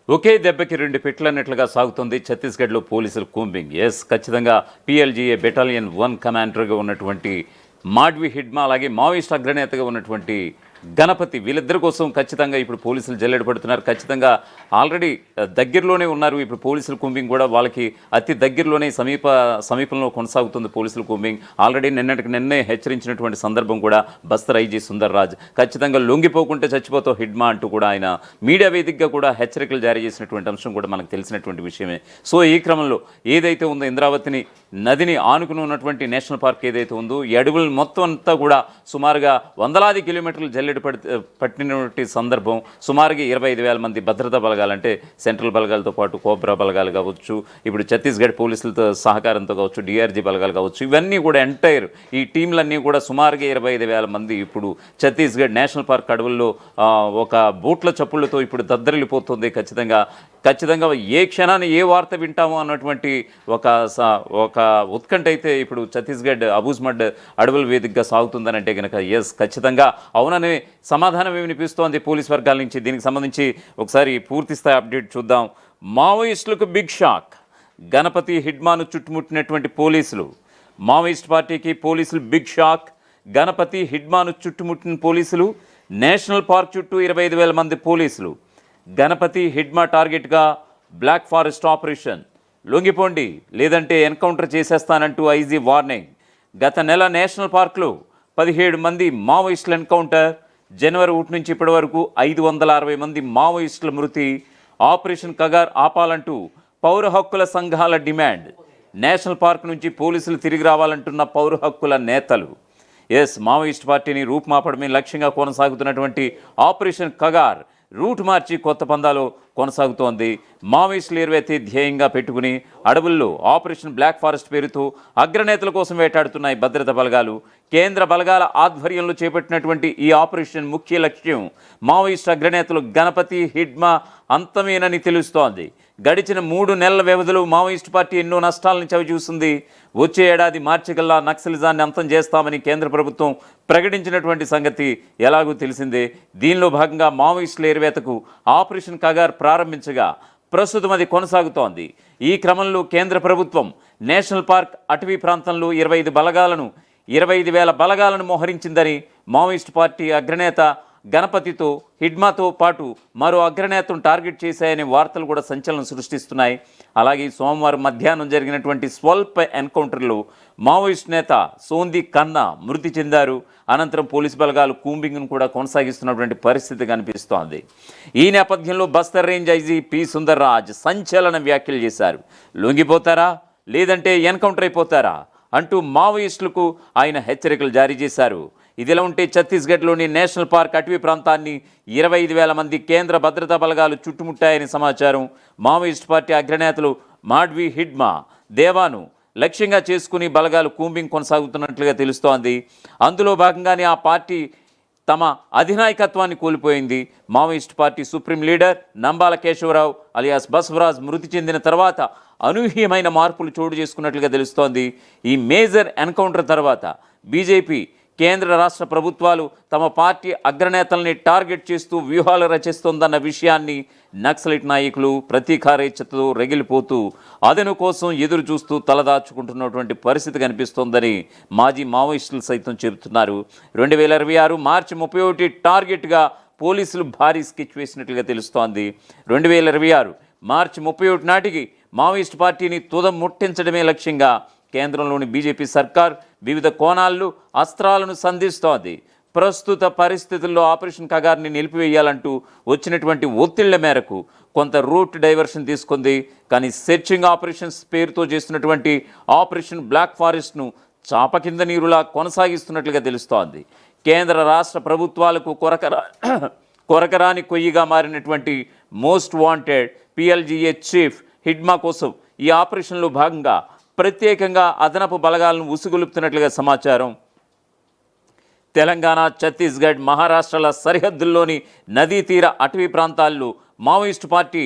ఒకే దెబ్బకి రెండు పెట్లన్నట్లుగా సాగుతుంది ఛత్తీస్గఢ్లో పోలీసుల కూంబింగ్. ఖచ్చితంగా పిఎల్జీఏ బెటాలియన్ 1 కమాండర్గా ఉన్నటువంటి మాడ్వి హిడ్మా, అలాగే మావోయిస్ట్ అగ్రనేతగా ఉన్నటువంటి గణపతి, వీళ్ళిద్దరి కోసం ఖచ్చితంగా ఇప్పుడు పోలీసులు జల్లెడ పడుతున్నారు. ఖచ్చితంగా ఆల్రెడీ దగ్గరలోనే ఉన్నారు. ఇప్పుడు పోలీసుల కూంబింగ్ కూడా వాళ్ళకి అతి దగ్గరలోనే సమీపంలో కొనసాగుతుంది పోలీసుల కూంబింగ్. ఆల్రెడీ నిన్నే హెచ్చరించినటువంటి సందర్భం కూడా బస్తర్ ఐజీ సుందర్ రాజ్ ఖచ్చితంగా లొంగిపోకుంటే చచ్చిపోతావు హిడ్మా అంటూ కూడా ఆయన మీడియా వేదికగా కూడా హెచ్చరికలు జారీ చేసినటువంటి అంశం కూడా మనకు తెలిసినటువంటి విషయమే. సో ఈ క్రమంలో ఏదైతే ఉందో ఇంద్రావతిని నదిని ఆనుకుని ఉన్నటువంటి నేషనల్ పార్క్ ఏదైతే ఉందో ఈ అడవులు మొత్తం అంతా కూడా సుమారుగా వందలాది కిలోమీటర్లు జల్లెడ పట్టినటువంటి సందర్భం. సుమారుగా 25,000 మంది భద్రతా బలగాలంటే సెంట్రల్ బలగాలతో పాటు కోబ్రా బలగాలు కావచ్చు, ఇప్పుడు ఛత్తీస్గఢ్ పోలీసులతో సహకారంతో కావచ్చు, డిఆర్జీ బలగాలు కావచ్చు, ఇవన్నీ కూడా ఎంటైర్ ఈ టీంలన్నీ కూడా సుమారుగా 25,000 మంది ఇప్పుడు ఛత్తీస్గఢ్ నేషనల్ పార్క్ అడవుల్లో ఒక బూట్ల చప్పుళ్లతో ఇప్పుడు దద్దరిల్లిపోతుంది. ఖచ్చితంగా ఏ క్షణాన్ని ఏ వార్త వింటామో అన్నటువంటి ఒక ఉత్కంఠ అయితే ఇప్పుడు ఛత్తీస్గఢ్ అబూజ్మడ్ అడవుల వేదికగా సాగుతుందని అంటే కనుక ఖచ్చితంగా అవుననే సమాధానం వినిపిస్తోంది పోలీస్ వర్గాల నుంచి. దీనికి సంబంధించి ఒకసారి పూర్తిస్థాయి అప్డేట్ చూద్దాం. మావోయిస్టులకు బిగ్ షాక్. గణపతి హిడ్మాను చుట్టుముట్టినటువంటి పోలీసులు. మావోయిస్ట్ పార్టీకి పోలీసులు బిగ్ షాక్. గణపతి హిడ్మాను చుట్టుముట్టిన పోలీసులు. నేషనల్ పార్క్ చుట్టూ 25,000 మంది పోలీసులు. గణపతి హిడ్మా టార్గెట్గా బ్లాక్ ఫారెస్ట్ ఆపరేషన్. లొంగిపోండి లేదంటే ఎన్కౌంటర్ చేసేస్తానంటూ ఐజీ వార్నింగ్. గత నెల నేషనల్ పార్క్లో 17 మంది మావోయిస్టుల ఎన్కౌంటర్. జనవరి 1 నుంచి ఇప్పటి వరకు 560 మంది మావోయిస్టుల మృతి. ఆపరేషన్ కగార్ ఆపాలంటూ పౌర హక్కుల సంఘాల డిమాండ్. నేషనల్ పార్క్ నుంచి పోలీసులు తిరిగి రావాలంటున్న పౌర హక్కుల నేతలు. మావోయిస్ట్ పార్టీని రూపుమాపడమే లక్ష్యంగా కొనసాగుతున్నటువంటి ఆపరేషన్ కగార్ రూట్ మార్చి కొత్త పందాలో కొనసాగుతోంది. మావోయిస్టులు ఏర్వైతే ధ్యేయంగా పెట్టుకుని అడవుల్లో ఆపరేషన్ బ్లాక్ ఫారెస్ట్ పేరుతో అగ్రనేతల కోసం వేటాడుతున్నాయి భద్రతా బలగాలు. కేంద్ర బలగాల ఆధ్వర్యంలో చేపట్టినటువంటి ఈ ఆపరేషన్ ముఖ్య లక్ష్యం మావోయిస్ట్ అగ్రనేతలు గణపతి హిడ్మా అంతమేనని తెలుస్తోంది. గడిచిన 3 నెలల వ్యవధిలో మావోయిస్ట్ పార్టీ ఎన్నో నష్టాలను చవిచూసింది. వచ్చే ఏడాది మార్చి కల్లా నక్సలిజాన్ని అంతం చేస్తామని కేంద్ర ప్రభుత్వం ప్రకటించినటువంటి సంగతి ఎలాగూ తెలిసిందే. దీనిలో భాగంగా మావోయిస్టుల ఏర్వేతకు ఆపరేషన్ కగార్ ప్రారంభించగా ప్రస్తుతం అది కొనసాగుతోంది. ఈ క్రమంలో కేంద్ర ప్రభుత్వం నేషనల్ పార్క్ అటవీ ప్రాంతంలో 25,000 బలగాలను మోహరించిందని మావోయిస్ట్ పార్టీ అగ్రనేత గణపతితో హిడ్మాతో పాటు మరో అగ్రనేతను టార్గెట్ చేశాయనే వార్తలు కూడా సంచలనం సృష్టిస్తున్నాయి. అలాగే సోమవారం మధ్యాహ్నం జరిగినటువంటి స్వల్ప ఎన్కౌంటర్లో మావోయిస్ట్ నేత సోంది కన్నా మృతి చెందారు. అనంతరం పోలీసు బలగాలు కూంబింగ్ను కూడా కొనసాగిస్తున్నటువంటి పరిస్థితి కనిపిస్తోంది. ఈ నేపథ్యంలో Bastar range IG P Sundar Raj సంచలన వ్యాఖ్యలు చేశారు. లొంగిపోతారా లేదంటే ఎన్కౌంటర్ అయిపోతారా అంటూ మావోయిస్టులకు ఆయన హెచ్చరికలు జారీ చేశారు. ఇదిలా ఉంటే ఛత్తీస్గఢ్లోని నేషనల్ పార్క్ అటవీ ప్రాంతాన్ని 25,000 మంది కేంద్ర భద్రతా బలగాలు చుట్టుముట్టాయని సమాచారం. మావోయిస్ట్ పార్టీ అగ్రనేతలు మాడ్వి హిడ్మా, దేవాను లక్ష్యంగా చేసుకుని బలగాలు కూంబింగ్ కొనసాగుతున్నట్లుగా తెలుస్తోంది. అందులో భాగంగానే ఆ పార్టీ తమ అధినాయకత్వాన్ని కోల్పోయింది. Maoist party supreme leader Nambala Keshava Rao alias Basavaraj మృతి చెందిన తర్వాత అనూహ్యమైన మార్పులు చోటు చేసుకున్నట్లుగా తెలుస్తోంది. ఈ మేజర్ ఎన్కౌంటర్ తర్వాత బీజేపీ కేంద్ర రాష్ట్ర ప్రభుత్వాలు తమ పార్టీ అగ్రనేతల్ని టార్గెట్ చేస్తూ వ్యూహాలు రచిస్తోందన్న విషయాన్ని నక్సలైట్ నాయకులు ప్రతీకారేచ్ఛతో రగిలిపోతూ అదను కోసం ఎదురు చూస్తూ తలదాచుకుంటున్నటువంటి పరిస్థితి కనిపిస్తోందని మాజీ మావోయిస్టులు సైతం చెబుతున్నారు. 2026 మార్చి 31 టార్గెట్గా పోలీసులు భారీ స్కెచ్ వేసినట్లుగా తెలుస్తోంది. 2026 మార్చి 31 నాటికి మావోయిస్ట్ పార్టీని తుదం ముట్టించడమే లక్ష్యంగా కేంద్రంలోని బీజేపీ సర్కార్ వివిధ కోణాల్లో అస్త్రాలను సంధిస్తోంది. ప్రస్తుత పరిస్థితుల్లో ఆపరేషన్ కగార్ని నిలిపివేయాలంటూ వచ్చినటువంటి ఒత్తిళ్ల మేరకు కొంత రూట్ డైవర్షన్ తీసుకుంది. కానీ సెర్చింగ్ ఆపరేషన్స్ పేరుతో చేస్తున్నటువంటి ఆపరేషన్ బ్లాక్ ఫారెస్ట్ను చాప కింద నీరులా కొనసాగిస్తున్నట్లుగా తెలుస్తోంది. కేంద్ర రాష్ట్ర ప్రభుత్వాలకు కొరకరాని కొయ్యిగా మారినటువంటి most wanted PLGA chief Hidma కోసం ఈ ఆపరేషన్లో భాగంగా ప్రత్యేకంగా అదనపు బలగాలను ఉసుగొలుపుతున్నట్లుగా సమాచారం. తెలంగాణ, ఛత్తీస్గఢ్, మహారాష్ట్రల సరిహద్దుల్లోని నదీ తీర అటవీ ప్రాంతాల్లో మావోయిస్టు పార్టీ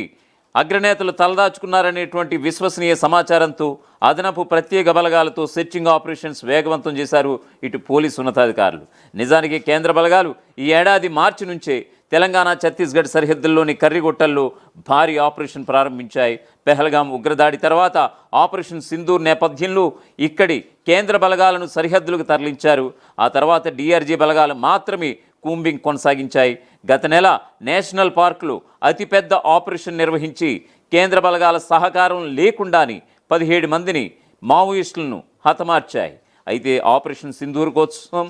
అగ్రనేతలు తలదాచుకున్నారనేటువంటి విశ్వసనీయ సమాచారంతో అదనపు ప్రత్యేక బలగాలతో సెర్చింగ్ ఆపరేషన్స్ వేగవంతం చేశారు ఇటు పోలీసు ఉన్నతాధికారులు. నిజానికి కేంద్ర బలగాలు ఈ ఏడాది మార్చి నుంచే తెలంగాణ ఛత్తీస్గఢ్ సరిహద్దుల్లోని కర్రిగుట్టల్లో భారీ ఆపరేషన్ ప్రారంభించాయి. పెహల్గాం ఉగ్రదాడి తర్వాత ఆపరేషన్ సింధూర్ నేపథ్యంలో ఇక్కడి కేంద్ర బలగాలను సరిహద్దులకు తరలించారు. ఆ తర్వాత డిఆర్జీ బలగాలు మాత్రమే కూంబింగ్ కొనసాగించాయి. గత నెల నేషనల్ పార్కులో అతిపెద్ద ఆపరేషన్ నిర్వహించి కేంద్ర బలగాల సహకారం లేకుండానే 17 మందిని మావోయిస్టులను హతమార్చాయి. అయితే ఆపరేషన్ సింధూర్ కోసం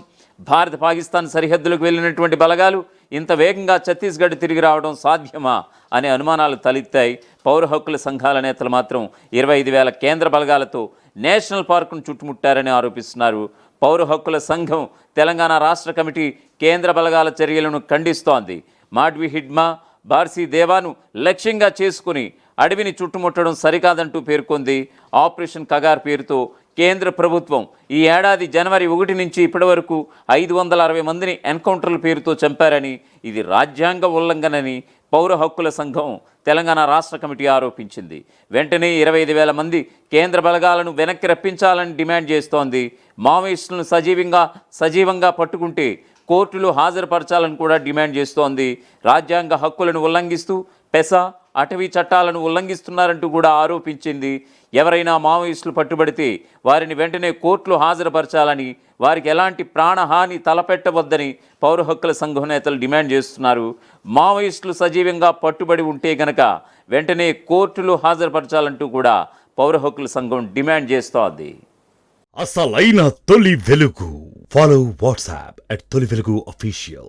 భారత పాకిస్తాన్ సరిహద్దులకు వెళ్ళినటువంటి బలగాలు ఇంత వేగంగా ఛత్తీస్గఢ్ తిరిగి రావడం సాధ్యమా అనే అనుమానాలు తలెత్తాయి. పౌర హక్కుల సంఘాల నేతలు మాత్రం 25,000 కేంద్ర బలగాలతో నేషనల్ పార్కును చుట్టుముట్టారని ఆరోపిస్తున్నారు. పౌర హక్కుల సంఘం తెలంగాణ రాష్ట్ర కమిటీ కేంద్ర బలగాల చర్యలను ఖండిస్తోంది. మాడ్వి హిడ్మా, బార్సీ దేవాను లక్ష్యంగా చేసుకుని అడవిని చుట్టుముట్టడం సరికాదంటూ పేర్కొంది. ఆపరేషన్ కగార్ పేరుతో కేంద్ర ప్రభుత్వం ఈ ఏడాది జనవరి 1 నుంచి ఇప్పటి వరకు 560 మందిని ఎన్కౌంటర్ల పేరుతో చంపారని, ఇది రాజ్యాంగ ఉల్లంఘనని పౌర హక్కుల సంఘం తెలంగాణ రాష్ట్ర కమిటీ ఆరోపించింది. వెంటనే 25,000 మంది కేంద్ర బలగాలను వెనక్కి రప్పించాలని డిమాండ్ చేస్తోంది. మావోయిస్టులను సజీవంగా పట్టుకుంటే కోర్టులో హాజరుపరచాలని కూడా డిమాండ్ చేస్తోంది. రాజ్యాంగ హక్కులను ఉల్లంఘిస్తూ పెసా, అటవీ చట్టాలను ఉల్లంఘిస్తున్నారంటూ కూడా ఆరోపించింది. ఎవరైనా మావోయిస్టులు పట్టుబడితే వారిని వెంటనే కోర్టులో హాజరుపరచాలని, వారికి ఎలాంటి ప్రాణహాని తలపెట్టవద్దని పౌర హక్కుల సంఘం నేతలు డిమాండ్ చేస్తున్నారు. మావోయిస్టులు సజీవంగా పట్టుబడి ఉంటే గనక వెంటనే కోర్టులో హాజరుపరచాలంటూ కూడా పౌర హక్కుల సంఘం డిమాండ్ చేస్తోంది. అసలైన తొలి వెలుగు. ఫాలో వాట్సాప్ @తొలి వెలుగు official.